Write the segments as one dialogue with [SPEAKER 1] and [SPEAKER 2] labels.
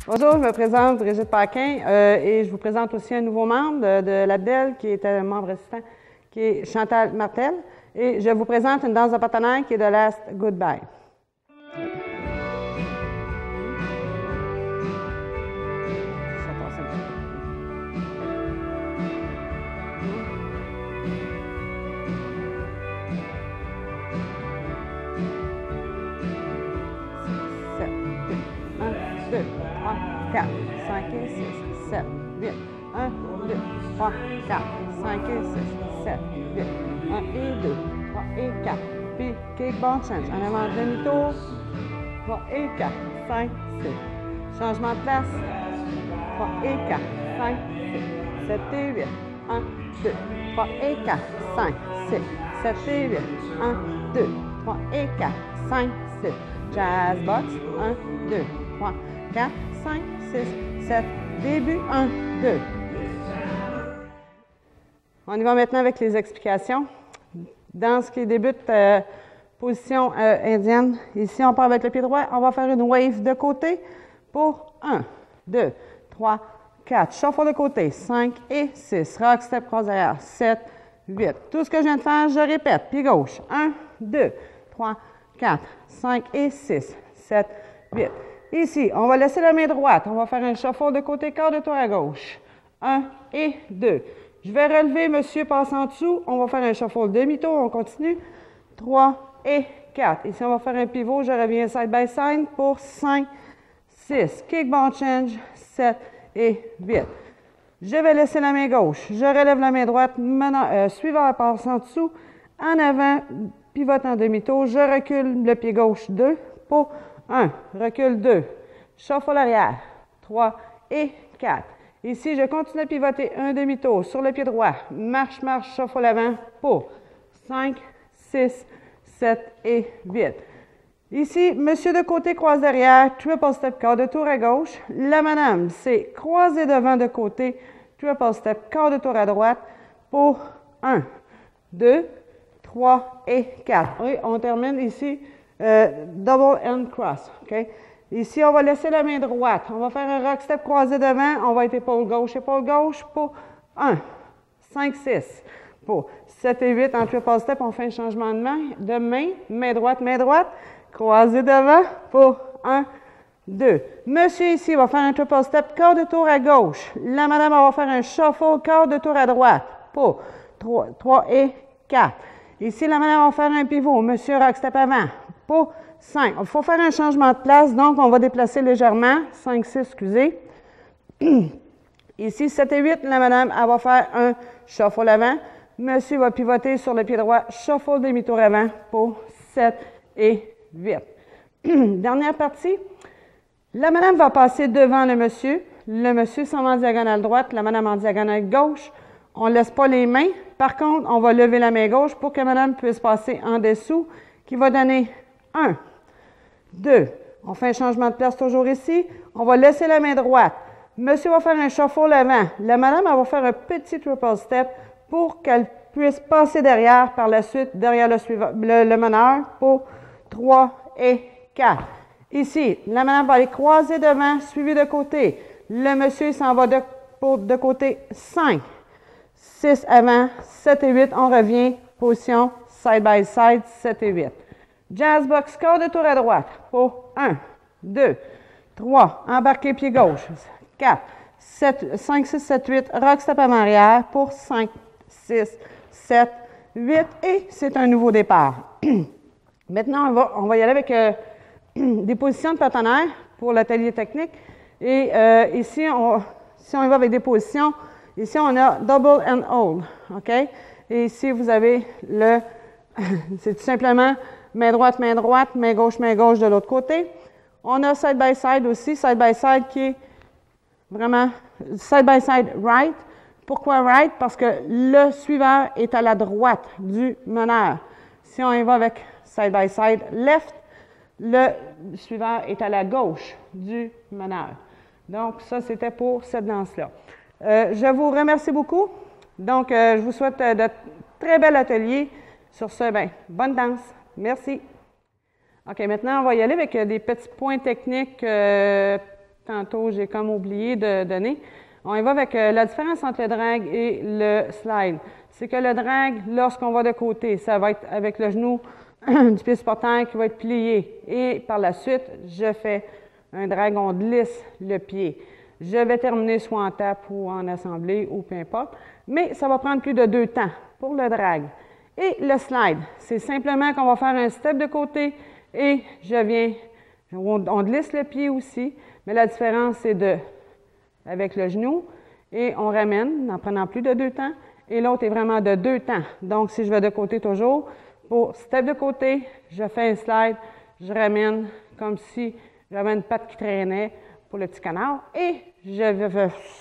[SPEAKER 1] Bonjour, je me présente Brigitte Paquin et je vous présente aussi un nouveau membre de l'Abdel qui est un membre assistant, qui est Chantal Martel. Et je vous présente une danse de partenaire qui est de Last Goodbye. Deux, trois, quatre, cinq et six, sept, huit. 1, 2, 3, 4, 5 et 6, 7, 8. 1 et 2, 3 et 4. Puis kick, ball change. En avant, demi-tour. 3 et 4, 5, 6. Changement de place. 3 et 4, 5, 6, 7 et 8. 1, 2, 3 et 4, 5, 6, 7 et 8. 1, 2, 3 et 4, 5, 6. Jazz box. 1, 2, 3, 4, 5, 6, 7. Début. 1, 2. On y va maintenant avec les explications. Dans ce qui débute, position indienne. Ici, on part avec le pied droit. On va faire une wave de côté pour 1, 2, 3, 4. Shuffle de côté. 5 et 6. Rock, step, cross arrière. 7, 8. Tout ce que je viens de faire, je répète. Pied gauche. 1, 2, 3, 4, 5 et 6, 7, 8. Ici, on va laisser la main droite. On va faire un shuffle de côté, quart de tour à gauche. 1 et 2. Je vais relever, monsieur passe en dessous. On va faire un shuffle demi-tour, on continue. 3 et 4. Ici, on va faire un pivot. Je reviens side by side pour 5, 6. Kick, ball change, 7 et 8. Je vais laisser la main gauche. Je relève la main droite. Suivant passe en dessous. En avant, pivote en demi-tour. Je recule le pied gauche 2 pour 1. Recule 2. Shuffle arrière. 3 et 4. Ici, je continue à pivoter un demi-tour sur le pied droit. Marche, marche, shuffle avant pour 5, 6, 7 et 8. Ici, monsieur de côté, croise derrière, triple step, quart de tour à gauche. La madame, c'est croiser devant de côté, triple step, quart de tour à droite pour 1, 2, 3 et 4. Oui, on termine ici, double and cross. Okay? Ici, on va laisser la main droite. On va faire un rock step croisé devant. On va être épaule gauche pour 1, 5, 6. Pour 7 et 8 en triple step, on fait un changement de main. Main droite, croisé devant pour 1, 2. Monsieur ici va faire un triple step, quart de tour à gauche. La madame va faire un shuffle, quart de tour à droite pour 3 et 4. Ici, la madame va faire un pivot. Monsieur rock step avant pour 5. Il faut faire un changement de place, donc on va déplacer légèrement. 5, 6, excusez. Ici, 7 et 8, la madame, elle va faire un shuffle avant. Monsieur va pivoter sur le pied droit, shuffle demi-tour avant pour 7 et 8. Dernière partie. La madame va passer devant le monsieur. Le monsieur s'en va en diagonale droite, la madame en diagonale gauche. On ne laisse pas les mains. Par contre, on va lever la main gauche pour que madame puisse passer en dessous, qui va donner 1, 2. On fait un changement de place toujours ici. On va laisser la main droite. Monsieur va faire un shuffle avant. La madame, elle va faire un petit triple step pour qu'elle puisse passer derrière par la suite, derrière le meneur pour 3 et 4. Ici, la madame va aller croiser devant, suivi de côté. Le monsieur s'en va de côté 5, 6 avant, 7 et 8. On revient, position side by side, 7 et 8. Jazz box, quart de tour à droite pour 1, 2, 3. Embarquer pied gauche. 4, 5, 6, 7, 8. Rock step avant arrière pour 5, 6, 7, 8. Et c'est un nouveau départ. Maintenant, on va y aller avec des positions de partenaire pour l'atelier technique. Et ici, si on y va avec des positions, ici, on a double and hold. OK? Et ici, vous avez c'est tout simplement main droite, main gauche de l'autre côté. On a side by side aussi, side by side qui est vraiment side by side right. Pourquoi right? Parce que le suiveur est à la droite du meneur. Si on y va avec side by side left, le suiveur est à la gauche du meneur. Donc, ça, c'était pour cette danse-là. Je vous remercie beaucoup. Donc, je vous souhaite de très bel atelier. Sur ce, bonne danse. Merci. OK, maintenant, on va y aller avec des petits points techniques tantôt, j'ai comme oublié de donner. On y va avec la différence entre le drag et le slide. C'est que le drag, lorsqu'on va de côté, ça va être avec le genou du pied supportant qui va être plié. Et par la suite, je fais un drag, on glisse le pied. Je vais terminer soit en tape ou en assemblée ou peu importe. Mais ça va prendre plus de 2 temps pour le drag. Et le slide, c'est simplement qu'on va faire un step de côté et on glisse le pied aussi. Mais la différence, c'est avec le genou et on ramène en prenant plus de 2 temps. Et l'autre est vraiment de 2 temps. Donc, si je vais de côté toujours, pour step de côté, je fais un slide, je ramène comme si j'avais une patte qui traînait pour le petit canard et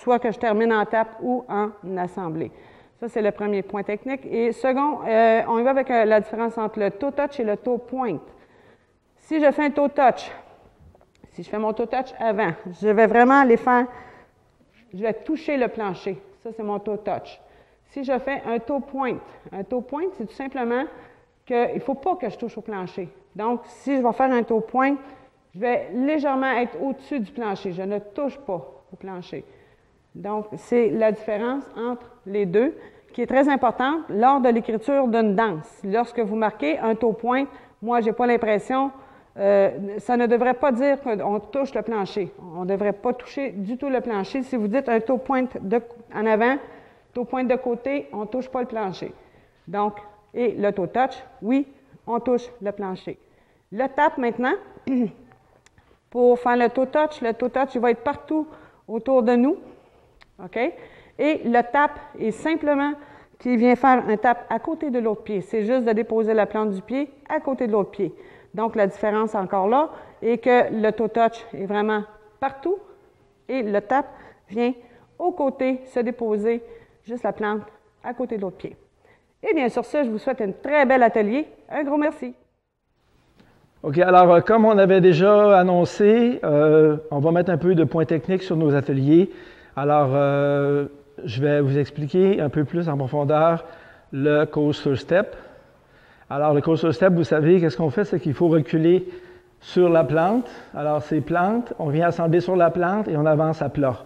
[SPEAKER 1] soit que je termine en tape ou en assemblée. Ça, c'est le premier point technique. Et second, on y va avec la différence entre le toe touch et le toe point. Si je fais un toe touch, si je fais mon toe touch avant, je vais vraiment aller faire, je vais toucher le plancher. Ça, c'est mon toe touch. Si je fais un toe point, c'est tout simplement qu'il ne faut pas que je touche au plancher. Donc, si je vais faire un toe point, je vais légèrement être au-dessus du plancher. Je ne touche pas au plancher. Donc, c'est la différence entre les deux qui est très importante lors de l'écriture d'une danse. Lorsque vous marquez un toe point, moi, je n'ai pas l'impression, ça ne devrait pas dire qu'on touche le plancher. On ne devrait pas toucher du tout le plancher. Si vous dites un toe point en avant, toe point de côté, on ne touche pas le plancher. Donc, et le toe touch, oui, on touche le plancher. Le tap maintenant, pour faire le toe touch, il va être partout autour de nous. OK? Et le tap est simplement qu'il vient faire un tap à côté de l'autre pied. C'est juste de déposer la plante du pied à côté de l'autre pied. Donc, la différence encore là est que le toe touch est vraiment partout et le tap vient au côté se déposer juste la plante à côté de l'autre pied. Et bien sur ce, je vous souhaite un très bel atelier. Un gros merci.
[SPEAKER 2] OK, alors comme on avait déjà annoncé, on va mettre un peu de points techniques sur nos ateliers. Alors, je vais vous expliquer un peu plus en profondeur le coaster step. Alors, le coaster step, vous savez, qu'est-ce qu'on fait? C'est qu'il faut reculer sur la plante. Alors, ces plantes, on vient assembler sur la plante et on avance à plat.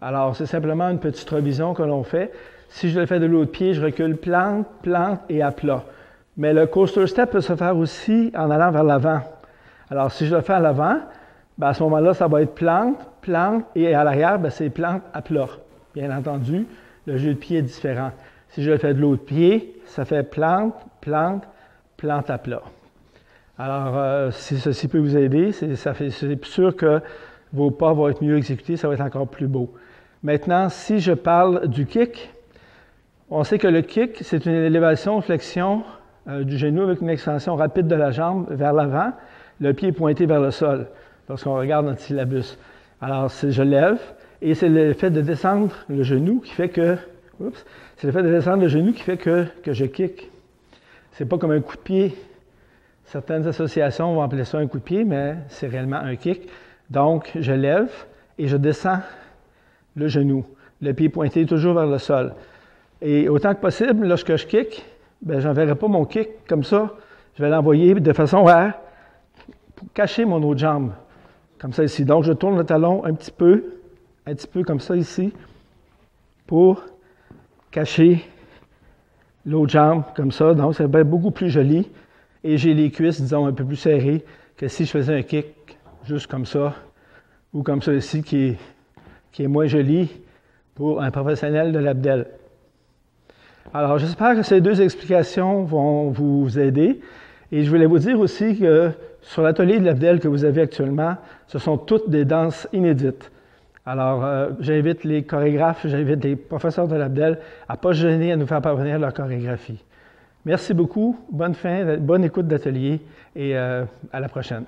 [SPEAKER 2] Alors, c'est simplement une petite revision que l'on fait. Si je le fais de l'autre pied, je recule plante, plante et à plat. Mais le coaster step peut se faire aussi en allant vers l'avant. Alors, si je le fais à l'avant, bien, à ce moment-là, ça va être plante, plante, et à l'arrière, bien, c'est plante à plat. Bien entendu, le jeu de pied est différent. Si je le fais de l'autre pied, ça fait plante, plante, plante à plat. Alors, si ceci peut vous aider, c'est sûr que vos pas vont être mieux exécutés, ça va être encore plus beau. Maintenant, si je parle du kick, on sait que le kick, c'est une élévation, flexion du genou avec une extension rapide de la jambe vers l'avant, le pied pointé vers le sol, lorsqu'on regarde notre syllabus. Alors, je lève, et c'est le fait de descendre le genou qui fait que, je kick. C'est pas comme un coup de pied. Certaines associations vont appeler ça un coup de pied, mais c'est réellement un kick. Donc, je lève et je descends le genou, le pied pointé toujours vers le sol. Et autant que possible, lorsque je kick, bien, je n'enverrai pas mon kick comme ça. Je vais l'envoyer de façon à cacher mon autre jambe, comme ça ici. Donc, je tourne le talon un petit peu comme ça ici, pour cacher l'autre jambe comme ça. Donc, ça va être beaucoup plus joli. Et j'ai les cuisses, disons, un peu plus serrées que si je faisais un kick juste comme ça, ou comme ça ici, qui est moins joli pour un professionnel de l'abdel. Alors, j'espère que ces deux explications vont vous aider. Et je voulais vous dire aussi que sur l'atelier de l'abdel que vous avez actuellement, ce sont toutes des danses inédites. Alors, j'invite les chorégraphes, j'invite les professeurs de l'abdel à ne pas se gêner à nous faire parvenir leur chorégraphie. Merci beaucoup, bonne écoute d'atelier et à la prochaine.